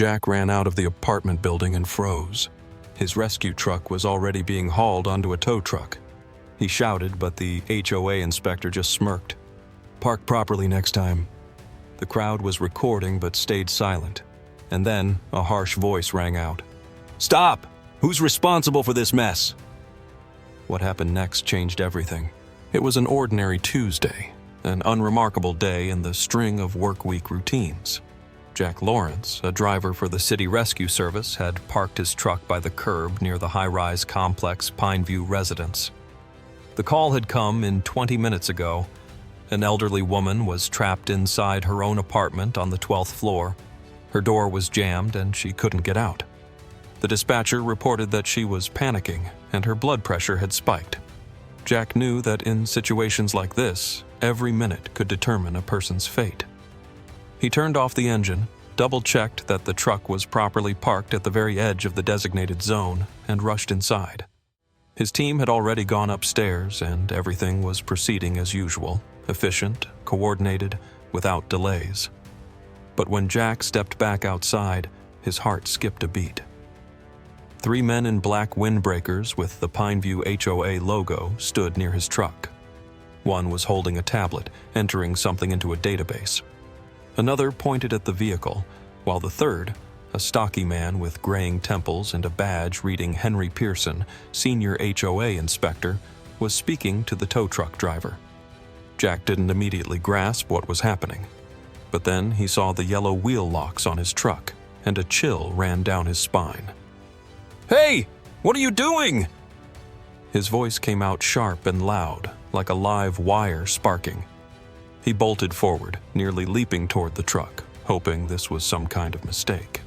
Jack ran out of the apartment building and froze. His rescue truck was already being hauled onto a tow truck. He shouted, but the HOA inspector just smirked. "Park properly next time." The crowd was recording but stayed silent. And then a harsh voice rang out. "Stop! Who's responsible for this mess?" What happened next changed everything. It was an ordinary Tuesday, an unremarkable day in the string of work week routines. Jack Lawrence, a driver for the City Rescue Service, had parked his truck by the curb near the high-rise complex Pineview residence. The call had come in 20 minutes ago. An elderly woman was trapped inside her own apartment on the 12th floor. Her door was jammed and she couldn't get out. The dispatcher reported that she was panicking and her blood pressure had spiked. Jack knew that in situations like this, every minute could determine a person's fate. He turned off the engine, double-checked that the truck was properly parked at the very edge of the designated zone, and rushed inside. His team had already gone upstairs and everything was proceeding as usual, efficient, coordinated, without delays. But when Jack stepped back outside, his heart skipped a beat. 3 men in black windbreakers with the Pineview HOA logo stood near his truck. One was holding a tablet, entering something into a database. Another pointed at the vehicle, while the third, a stocky man with graying temples and a badge reading Henry Pearson, senior HOA inspector, was speaking to the tow truck driver. Jack didn't immediately grasp what was happening. But then he saw the yellow wheel locks on his truck, and a chill ran down his spine. "Hey, what are you doing?" His voice came out sharp and loud, like a live wire sparking. He bolted forward, nearly leaping toward the truck, hoping this was some kind of mistake.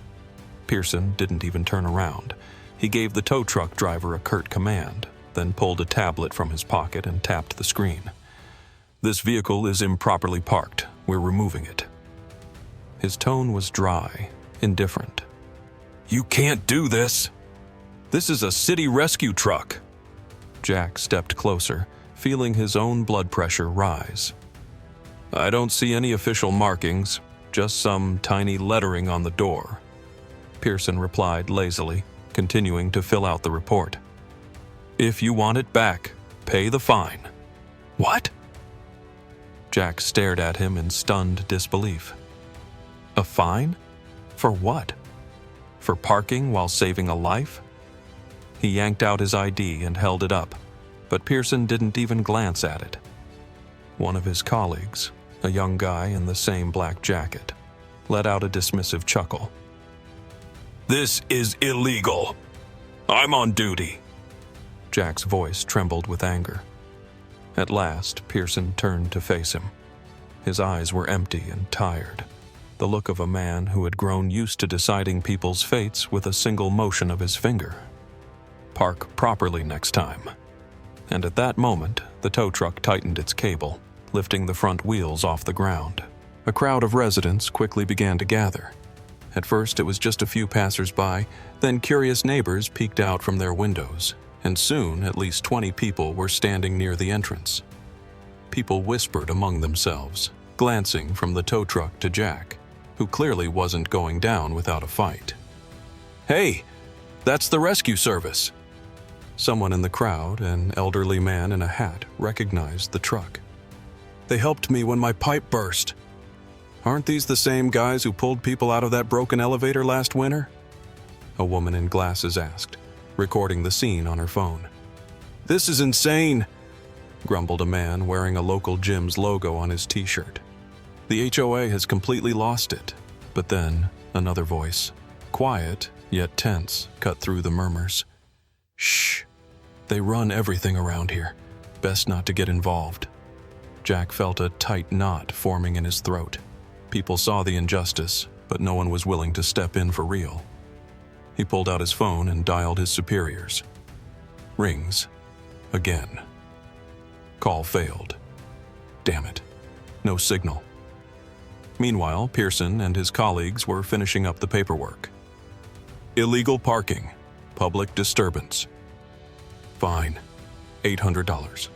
Pearson didn't even turn around. He gave the tow truck driver a curt command, then pulled a tablet from his pocket and tapped the screen. "This vehicle is improperly parked. We're removing it." His tone was dry, indifferent. "You can't do this. This is a city rescue truck." Jack stepped closer, feeling his own blood pressure rise. "I don't see any official markings, just some tiny lettering on the door," Pearson replied lazily, continuing to fill out the report. "If you want it back, pay the fine." "What?" Jack stared at him in stunned disbelief. A fine? For what? For parking while saving a life? He yanked out his ID and held it up, but Pearson didn't even glance at it. One of his colleagues, a young guy in the same black jacket, let out a dismissive chuckle. "This is illegal. I'm on duty." Jack's voice trembled with anger. At last, Pearson turned to face him. His eyes were empty and tired, the look of a man who had grown used to deciding people's fates with a single motion of his finger. "Park properly next time." And at that moment, the tow truck tightened its cable, lifting the front wheels off the ground. A crowd of residents quickly began to gather. At first, it was just a few passers-by, then curious neighbors peeked out from their windows, and soon at least 20 people were standing near the entrance. People whispered among themselves, glancing from the tow truck to Jack, who clearly wasn't going down without a fight. "Hey, that's the rescue service." Someone in the crowd, an elderly man in a hat, recognized the truck. "They helped me when my pipe burst." "Aren't these the same guys who pulled people out of that broken elevator last winter?" A woman in glasses asked, recording the scene on her phone. "This is insane," grumbled a man wearing a local gym's logo on his t-shirt. "The HOA has completely lost it." But then, another voice, quiet yet tense, cut through the murmurs. "Shh. They run everything around here. Best not to get involved." Jack felt a tight knot forming in his throat. People saw the injustice, but no one was willing to step in for real. He pulled out his phone and dialed his superiors. Rings. Again. Call failed. Damn it. No signal. Meanwhile, Pearson and his colleagues were finishing up the paperwork. "Illegal parking. Public disturbance. Fine. $800.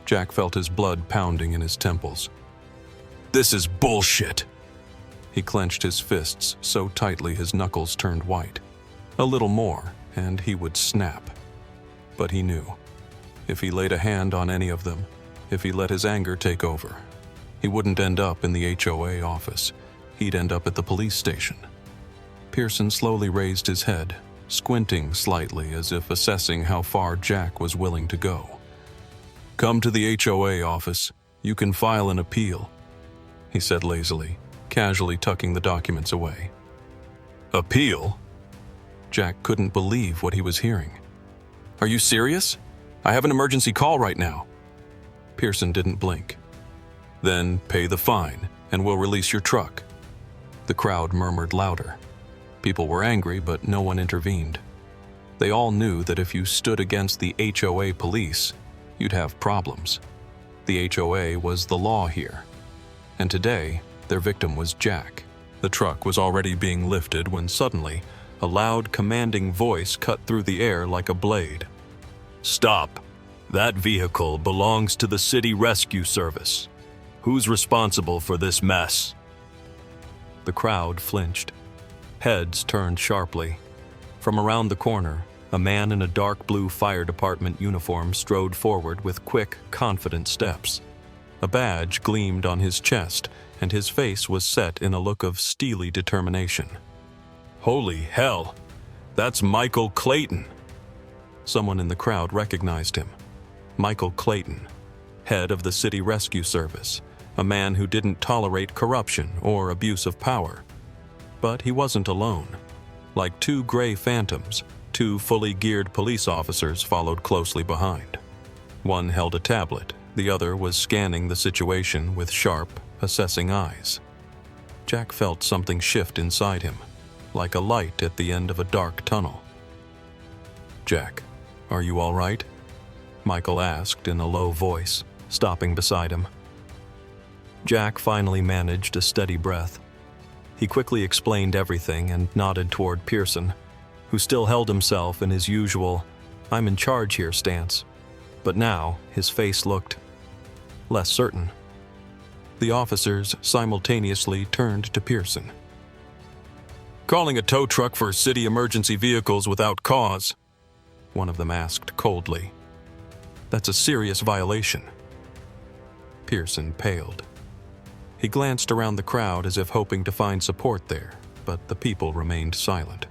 Jack felt his blood pounding in his temples. "This is bullshit." He clenched his fists so tightly his knuckles turned white. A little more, and he would snap. But he knew. If he laid a hand on any of them, if he let his anger take over, he wouldn't end up in the HOA office. He'd end up at the police station. Pearson slowly raised his head, squinting slightly as if assessing how far Jack was willing to go. "Come to the HOA office. You can file an appeal," he said lazily, casually tucking the documents away. "Appeal?" Jack couldn't believe what he was hearing. "Are you serious? I have an emergency call right now." Pearson didn't blink. "Then pay the fine, and we'll release your truck." The crowd murmured louder. People were angry, but no one intervened. They all knew that if you stood against the HOA police, you'd have problems. The HOA was the law here. And today, their victim was Jack. The truck was already being lifted when suddenly, a loud, commanding voice cut through the air like a blade. "Stop! That vehicle belongs to the City Rescue Service. Who's responsible for this mess?" The crowd flinched. Heads turned sharply. From around the corner, a man in a dark blue fire department uniform strode forward with quick, confident steps. A badge gleamed on his chest, and his face was set in a look of steely determination. "Holy hell! That's Michael Clayton!" Someone in the crowd recognized him. Michael Clayton, head of the City Rescue Service, a man who didn't tolerate corruption or abuse of power. But he wasn't alone. Like two gray phantoms, two fully geared police officers followed closely behind. One held a tablet, the other was scanning the situation with sharp, assessing eyes. Jack felt something shift inside him, like a light at the end of a dark tunnel. "Jack, are you all right?" Michael asked in a low voice, stopping beside him. Jack finally managed a steady breath. He quickly explained everything and nodded toward Pearson, who still held himself in his usual "I'm in charge here" stance. But now his face looked less certain. The officers simultaneously turned to Pearson. "Calling a tow truck for city emergency vehicles without cause," one of them asked coldly. "That's a serious violation." Pearson paled. He glanced around the crowd as if hoping to find support there, but the people remained silent.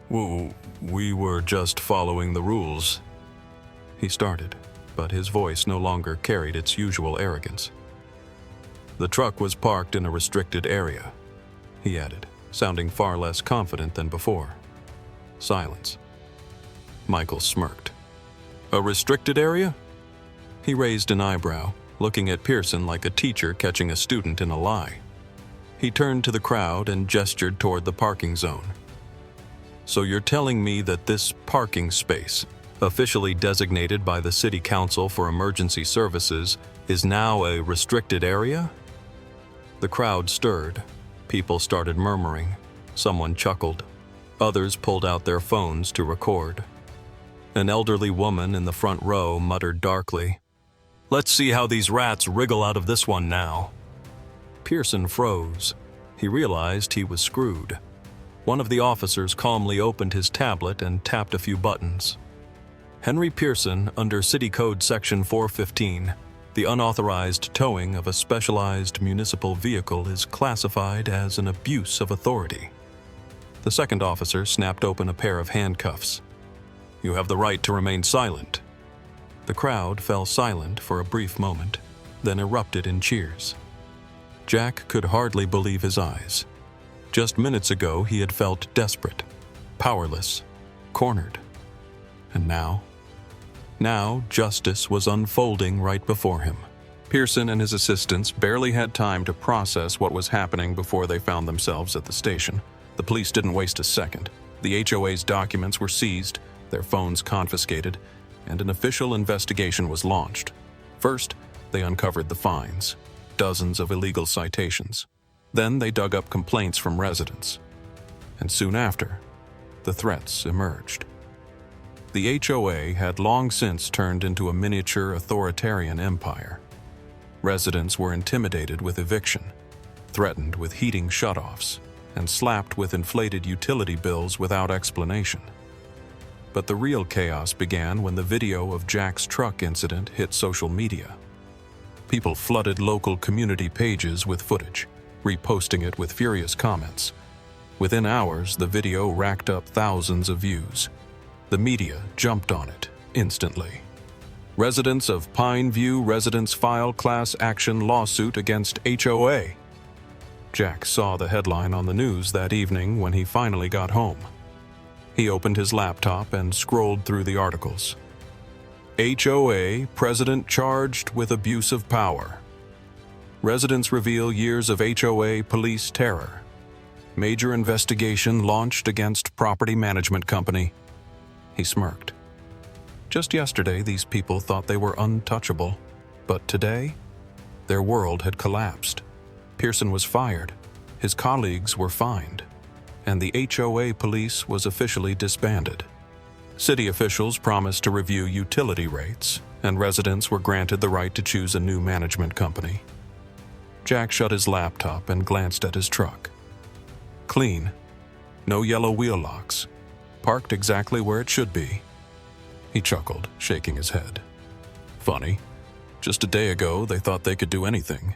We were just following the rules," he started, but his voice no longer carried its usual arrogance. "The truck was parked in a restricted area," he added, sounding far less confident than before. Silence. Michael smirked. "A restricted area?" He raised an eyebrow, looking at Pearson like a teacher catching a student in a lie. He turned to the crowd and gestured toward the parking zone. "So you're telling me that this parking space, officially designated by the City Council for Emergency Services, is now a restricted area?" The crowd stirred. People started murmuring. Someone chuckled. Others pulled out their phones to record. An elderly woman in the front row muttered darkly, "Let's see how these rats wriggle out of this one now." Pearson froze. He realized he was screwed. One of the officers calmly opened his tablet and tapped a few buttons. "Henry Pearson, under City Code Section 415, the unauthorized towing of a specialized municipal vehicle is classified as an abuse of authority." The second officer snapped open a pair of handcuffs. "You have the right to remain silent." The crowd fell silent for a brief moment, then erupted in cheers. Jack could hardly believe his eyes. Just minutes ago, he had felt desperate, powerless, cornered. And now justice was unfolding right before him. Pearson and his assistants barely had time to process what was happening before they found themselves at the station. The police didn't waste a second. The HOA's documents were seized, their phones confiscated, and an official investigation was launched. First, they uncovered the fines, dozens of illegal citations. Then they dug up complaints from residents. And soon after, the threats emerged. The HOA had long since turned into a miniature authoritarian empire. Residents were intimidated with eviction. threatened with heating shutoffs, and slapped with inflated utility bills without explanation. But the real chaos began when the video of Jack's truck incident hit social media. People flooded local community pages with footage, reposting it with furious comments. Within hours, the video racked up thousands of views. The media jumped on it instantly. Residents of Pine View residents file class action lawsuit against HOA. Jack saw the headline on the news that evening when he finally got home. He opened his laptop and scrolled through the articles. HOA president charged with abuse of power. Residents reveal years of HOA police terror. Major investigation launched against property management company. He smirked. Just yesterday, these people thought they were untouchable, but today, their world had collapsed. Pearson was fired, his colleagues were fined, and the HOA police was officially disbanded. City officials promised to review utility rates, and residents were granted the right to choose a new management company. Jack shut his laptop and glanced at his truck. Clean, no yellow wheel locks, parked exactly where it should be. He chuckled, shaking his head. Funny, just a day ago they thought they could do anything.